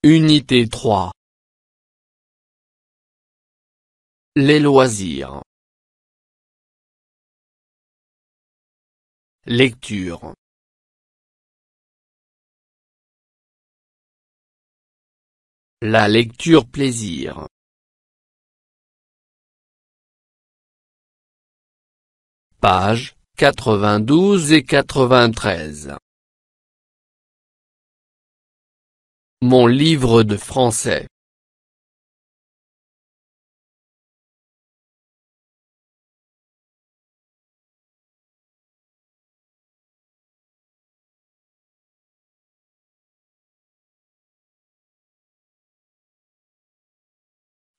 Unité 3. Les loisirs. Lecture. La lecture plaisir. Pages 92 et 93. Mon livre de français.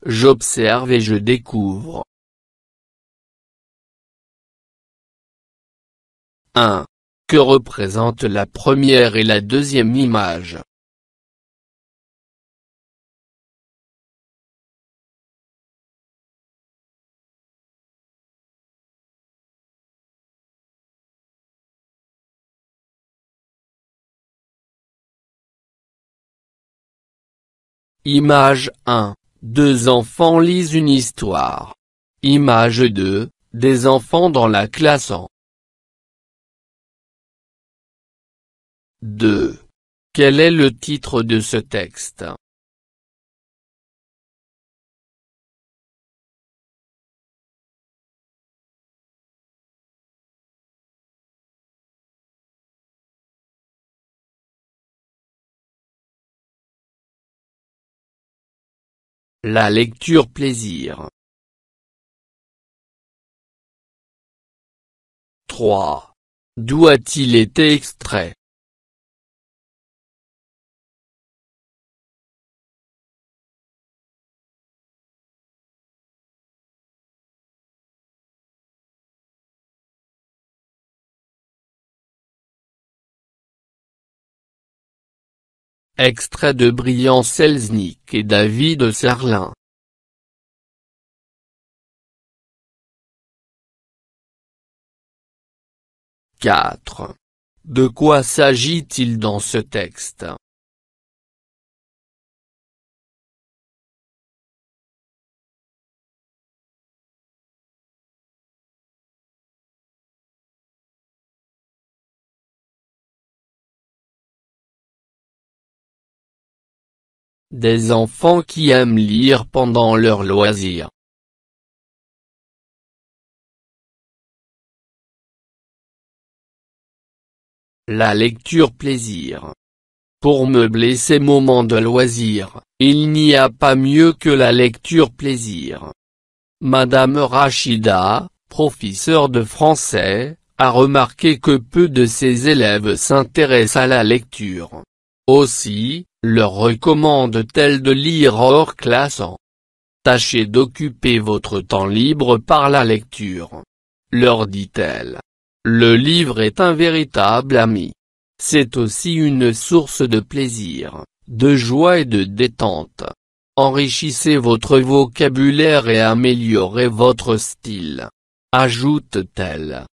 J'observe et je découvre. 1. Que représente la première et la deuxième image? Image 1. Deux enfants lisent une histoire. Image 2. Des enfants dans la classe en 2. Quel est le titre de ce texte? La lecture plaisir. 3. D'où a-t-il été extrait? Extrait de Brian Selznick et David Serlin. 4. De quoi s'agit-il dans ce texte? Des enfants qui aiment lire pendant leurs loisirs. La lecture plaisir. Pour meubler ces moments de loisirs, il n'y a pas mieux que la lecture plaisir. Madame Rachida, professeure de français, a remarqué que peu de ses élèves s'intéressent à la lecture. Aussi, leur recommande-t-elle de lire hors classe en. Tâchez d'occuper votre temps libre par la lecture. Leur dit-elle. Le livre est un véritable ami. C'est aussi une source de plaisir, de joie et de détente. Enrichissez votre vocabulaire et améliorez votre style. Ajoute-t-elle.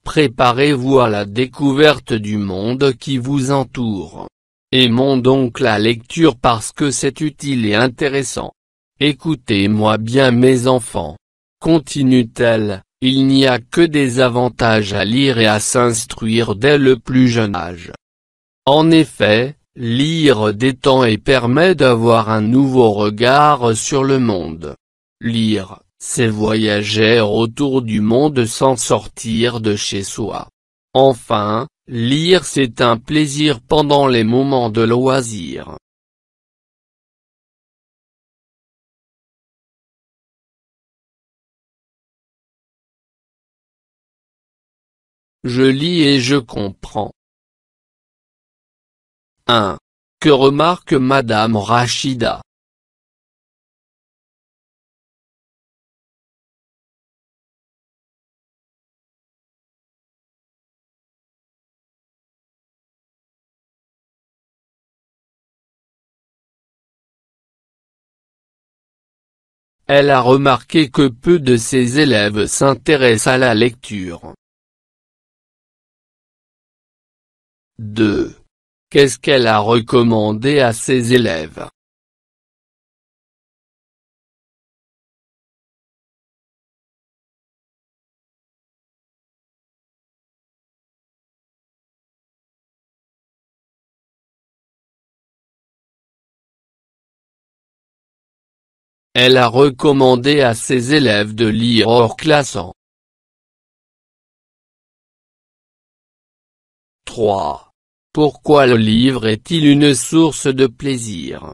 Préparez-vous à la découverte du monde qui vous entoure. Aimons donc la lecture parce que c'est utile et intéressant. Écoutez-moi bien mes enfants. Continue-t-elle, il n'y a que des avantages à lire et à s'instruire dès le plus jeune âge. En effet, lire détend et permet d'avoir un nouveau regard sur le monde. Lire, c'est voyager autour du monde sans sortir de chez soi. Enfin, lire c'est un plaisir pendant les moments de loisir. Je lis et je comprends. 1. Que remarque Madame Rachida? Elle a remarqué que peu de ses élèves s'intéressent à la lecture. 2. Qu'est-ce qu'elle a recommandé à ses élèves? Elle a recommandé à ses élèves de lire hors classant. 3. Pourquoi le livre est-il une source de plaisir?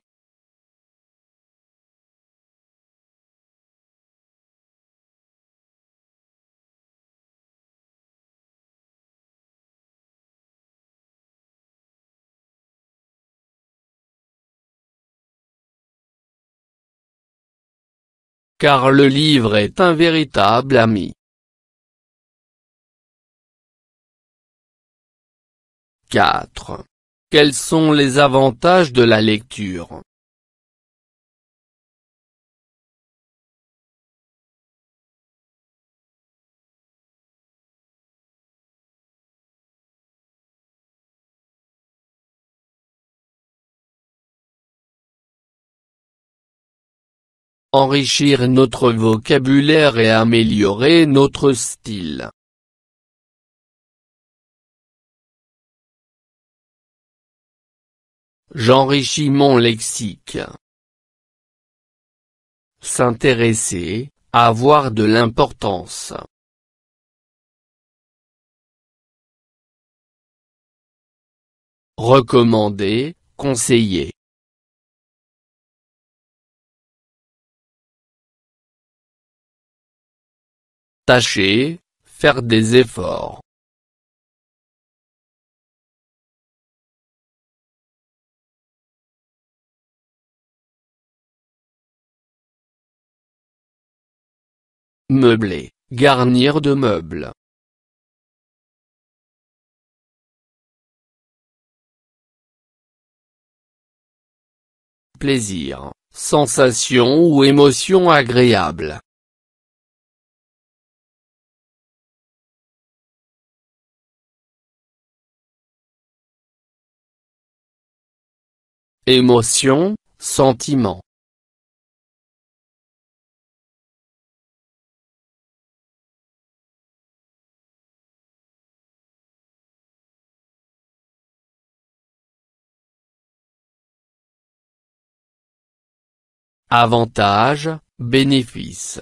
Car le livre est un véritable ami. 4. Quels sont les avantages de la lecture? Enrichir notre vocabulaire et améliorer notre style. J'enrichis mon lexique. S'intéresser, avoir de l'importance. Recommander, conseiller. Tâcher, faire des efforts. Meubler, garnir de meubles. Plaisir, sensation ou émotion agréable. Émotion, sentiment. Avantages, bénéfices.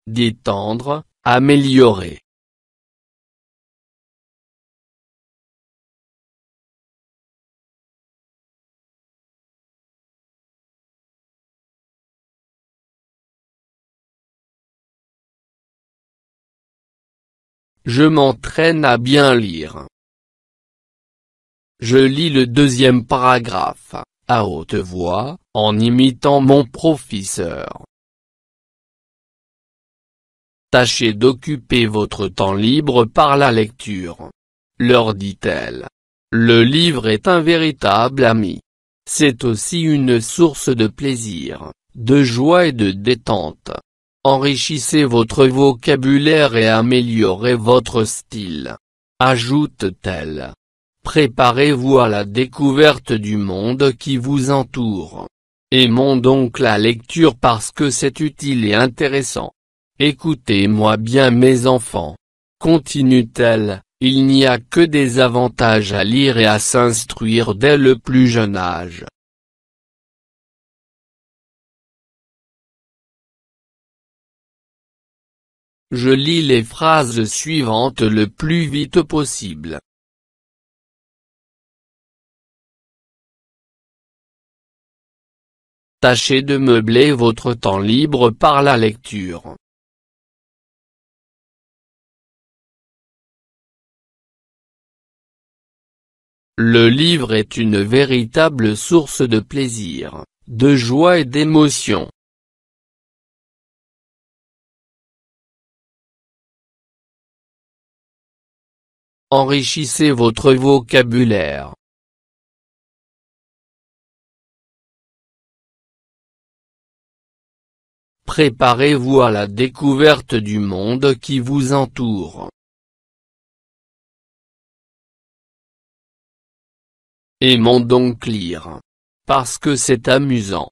Détendre, améliorer. Je m'entraîne à bien lire. Je lis le deuxième paragraphe, à haute voix, en imitant mon professeur. Tâchez d'occuper votre temps libre par la lecture. Leur dit-elle. Le livre est un véritable ami. C'est aussi une source de plaisir, de joie et de détente. Enrichissez votre vocabulaire et améliorez votre style. Ajoute-t-elle. Préparez-vous à la découverte du monde qui vous entoure. Aimons donc la lecture parce que c'est utile et intéressant. Écoutez-moi bien mes enfants. Continue-t-elle, il n'y a que des avantages à lire et à s'instruire dès le plus jeune âge. Je lis les phrases suivantes le plus vite possible. Tâchez de meubler votre temps libre par la lecture. Le livre est une véritable source de plaisir, de joie et d'émotion. Enrichissez votre vocabulaire. Préparez-vous à la découverte du monde qui vous entoure. Aimons donc lire. Parce que c'est amusant.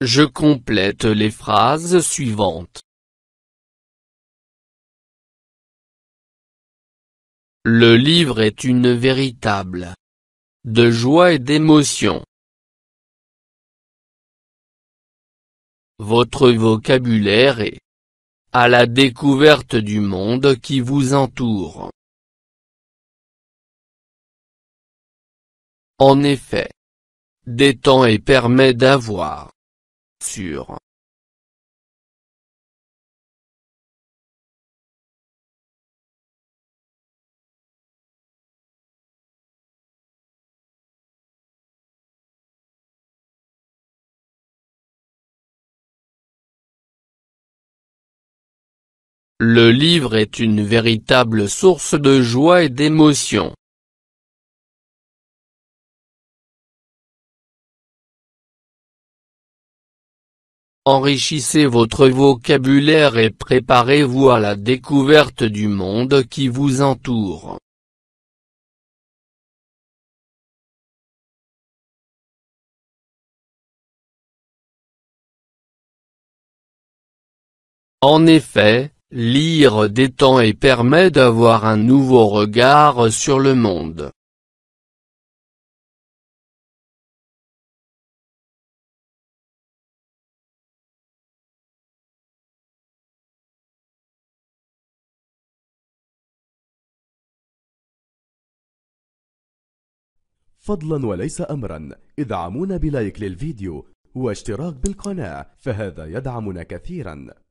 Je complète les phrases suivantes. Le livre est une véritable de joie et d'émotion. Votre vocabulaire est à la découverte du monde qui vous entoure. En effet, détend et permet d'avoir sur Le livre est une véritable source de joie et d'émotion. Enrichissez votre vocabulaire et préparez-vous à la découverte du monde qui vous entoure. En effet, lire détend et permet d'avoir un nouveau regard sur le monde. فضلا وليس أمرا ادعمونا بلايك للفيديو واشتراك بالقناة، فهذا يدعمنا كثيرا.